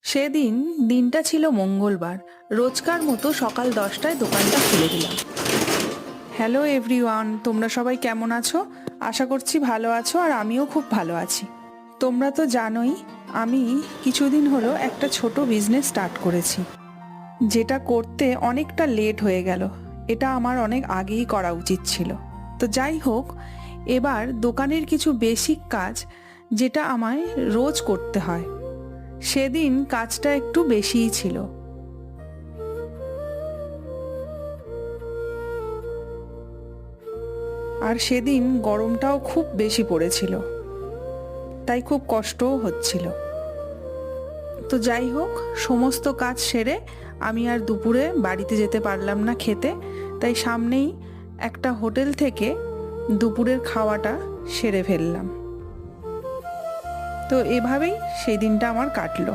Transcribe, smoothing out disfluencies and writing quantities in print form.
সেদিন দিনটা ছিল মঙ্গলবার। রোজকার মতো সকাল 10টায় দোকানটা খুলে দিলাম। হ্যালো এভরিওয়ান, তোমরা সবাই কেমন আছো? আশা করছি ভালো আছো, আর আমিও খুব ভালো আছি। তোমরা তো জানোই আমি কিছুদিন হলো একটা ছোট বিজনেস স্টার্ট করেছি, যেটা করতে অনেকটা লেট হয়ে গেল। এটা আমার অনেক আগেই করা উচিত ছিল। তো যাই হোক, এবার দোকানের কিছু বেসিক কাজ যেটা আমায় রোজ করতে হয়, সেদিন কাজটা একটু বেশিই ছিল। আর সেদিন গরমটাও খুব বেশি পড়েছিল, তাই খুব কষ্টও হচ্ছিল। তো যাই হোক, সমস্ত কাজ সেরে আমি আর দুপুরে বাড়িতে যেতে পারলাম না খেতে, তাই সামনেই একটা হোটেল থেকে দুপুরের খাওয়াটা সেরে ফেললাম। তো এভাবেই সেই দিনটা আমার কাটলো।